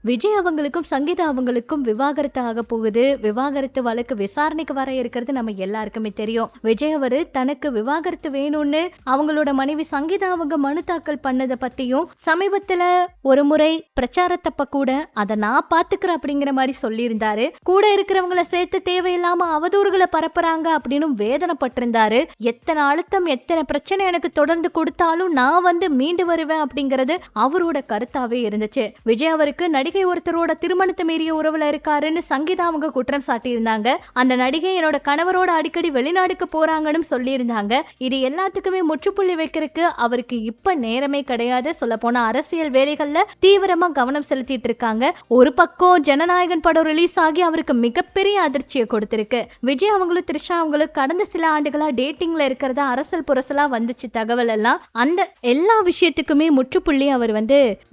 விஜய் அவங்களுக்கும் சங்கீதா அவங்களுக்கும் விவாகரத்து ஆக போகுது. விவாகரத்து வழக்கு விசாரணைக்கு வர இருக்கிறது நம்ம எல்லாருக்குமே தெரியும். விஜய் அவரு தனக்கு விவாகரத்து வேணும்னு அவங்களோட மனைவி சங்கீதா அவங்க மனு தாக்கல் பண்ணதை பத்தியும் சமீபத்துல ஒரு முறை பிரச்சாரத்தப்ப கூட அதை நான் பாத்துக்கிறேன் அப்படிங்கிற மாதிரி சொல்லியிருந்தாரு. கூட இருக்கிறவங்களை சேர்த்து தேவையில்லாம அவதூறுகளை பரப்புறாங்க அப்படின்னு வேதனைப்பட்டிருந்தாரு. எத்தனை அழுத்தம் எத்தனை பிரச்சனை எனக்கு தொடர்ந்து கொடுத்தாலும் நான் மீண்டு வருவேன் அப்படிங்கறது அவரோட கருத்தாவே இருந்துச்சு. விஜய் அவருக்கு நடிகை ஒருத்தரோட திருமணத்தை மீறிய உறவுல இருக்காருன்னு சங்கீதா அவங்க குற்றம் சாட்டி இருந்தாங்க. அந்த நடிகை என்னோட கணவரோட அடிக்கடி வெளிநாடுக்கு போறாங்கன்னு சொல்லி இருந்தாங்க. இது எல்லாத்துக்குமே முற்றுப்புள்ளி வைக்கிறதுக்கு அவருக்கு இப்ப நேரமே கிடையாது. சொல்ல போனா அரசியல் வேலைகள்ல தீவிரமா கவனம் செலுத்திட்டு இருக்காங்க. ஒரு பக்கம் ஜனநாயகன் படம் ரிலீஸ் ஆகி அவருக்கு மிகப்பெரிய அதிர்ச்சியை கொடுத்திருக்கு. விஜய் அவங்களும் த்ரிஷா அவங்களும் கடந்த சில ஆண்டுகளா டேட்டிங்ல இருக்கிறதா அரசல் புரசலா வந்துச்சு தகவல் எல்லாம். அந்த எல்லா விஷயத்துக்குமே முற்றுப்புள்ளி அவர்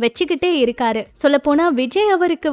வச்சுக்கிட்டே இருக்காரு. சொல்ல போனா விஜய் அவருக்கு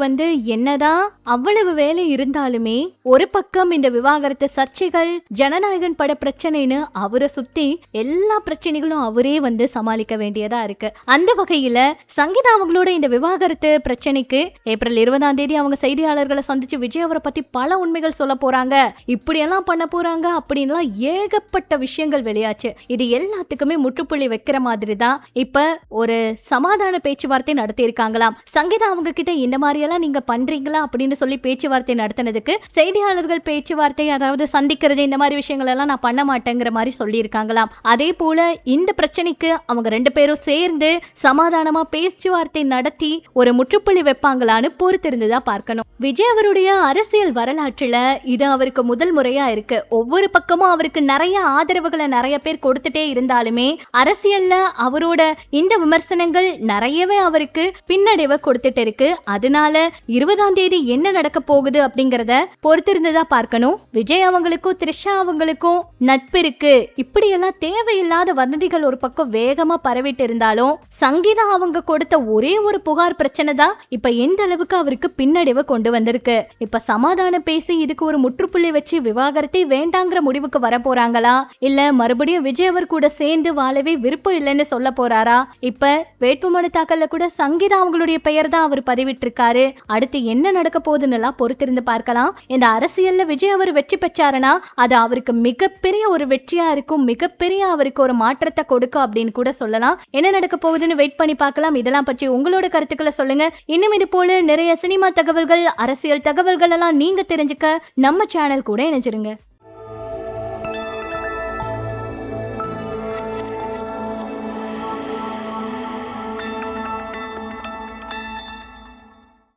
என்னதான் அவ்வளவு வேலை இருந்தாலுமே ஒரு பக்கம் இந்த விவாகரத்து சர்ச்சைகள் ஜனநாயகன் பட பிரச்சனைன்னு அவரை சுத்தி எல்லா பிரச்சனைகளும் அவரே சமாளிக்க வேண்டியதா இருக்கு. அந்த வகையில சங்கீதா அவங்களோட இந்த விவாகரத்து பிரச்சனைக்கு ஏப்ரல் 20 அவங்க செய்தியாளர்களை சந்திச்சு விஜய் அவரை பத்தி பல உண்மைகள் சொல்ல போறாங்க, இப்படியெல்லாம் பண்ண போறாங்க அப்படின்லாம் ஏகப்பட்ட விஷயங்கள் வெளியாச்சு. இது எல்லாத்துக்குமே முற்றுப்புள்ளி வைக்கிற மாதிரி தான் இப்ப ஒரு சமாதான பேச்சுவார்த்தை நடத்தி இருக்காங்களாம். சங்கீதா அவங்க கிட்ட இந்த மாதிரி எல்லாம் நீங்க பண்றீங்களா அப்படின்னு சொல்லி பேச்சுவார்த்தை நடத்தினதுக்கு செய்தியாளர்கள் பேச்சுவார்த்தை அதாவது சந்திக்கிறது இந்த மாதிரி விஷயங்கள் எல்லாம் நான் பண்ண மாட்டேங்கிற மாதிரி சொல்லி இருக்காங்களாம். அதே போல இந்த பிரச்சனைக்கு அவங்க 2 பேரும் சேர்ந்து சமாதானமா பேச்சுவார்த்தை நடத்தி ஒரு முற்றுப்புள்ளி வைப்பாங்களான்னு பொறுத்திருந்துதான் பார்க்கணும். விஜய் அவருடைய அரசியல் வரலாற்றுல இது அவருக்கு முதல் முறையா இருக்கு. ஒவ்வொரு பக்கமும் அவருக்கு நிறைய ஆதரவுகளை நிறைய பேர் கொடுத்துட்டே இருந்தாலுமே அரசியல்ல அவரோட இந்த விமர்சனங்கள் நிறையவே அவருக்கு பின்னடைவை கொடுத்துட்டு இருக்கு. அதனால 20 என்ன நடக்க போகுது அப்படிங்கறத பொறுத்திருந்ததா பார்க்கணும். விஜய் அவங்களுக்கும் த்ரிஷா அவங்களுக்கும் நட்பு இருக்கு, இப்படி எல்லாம் தேவையில்லாத வதந்திகள் ஒரு பக்கம் வேகமா பரவிட்டு இருந்தாலும் சங்கீதா அவங்க கொடுத்த ஒரே ஒரு புகார் பிரச்சனை தான் இப்ப எந்த அளவுக்கு அவருக்கு பின்னடைவை கொண்டு வந்திருக்கு. இப்ப சமாதானம் பேசி இதுக்கு ஒரு முற்றுப்புள்ளி வச்சு விவாகரத்தை வேண்டாங்கிற முடிவுக்கு வர போறாங்களா, இல்ல மறுபடியும் விஜய் அவர் கூட சேர்ந்து வாழவே விருப்பம் இல்லைன்னு சொல்ல போறாரா? இப்ப வேட்புமனு தாக்கல்ல கூட சங்கீதா அவங்களுடைய பெயர் தான் அவர் பதிவிட்டு இருக்காரு. அடுத்து என்ன நடக்க போகுதுன்னு பொறுத்திருந்து பார்க்கலாம். இந்த அரசியல்ல விஜய் அவர் வெற்றி பெற்றாருன்னா அது அவருக்கு மிகப்பெரிய ஒரு வெற்றியா இருக்கும், மிகப்பெரிய அவருக்கு ஒரு மாற்றத்தை கொடுக்கும் அப்படின்னு கூட சொல்லலாம். என்ன நடக்க போகுதுன்னு வெயிட் பண்ணி பார்க்கலாம். இதெல்லாம் பற்றி உங்களோட கருத்துக்களை சொல்லுங்க. இன்னும் இது போல நிறைய சினிமா தகவல்கள் அரசியல் தகவல்கள் எல்லாம் நீங்க தெரிஞ்சுக்க நம்ம சேனல் கூட இணைஞ்சிருங்க.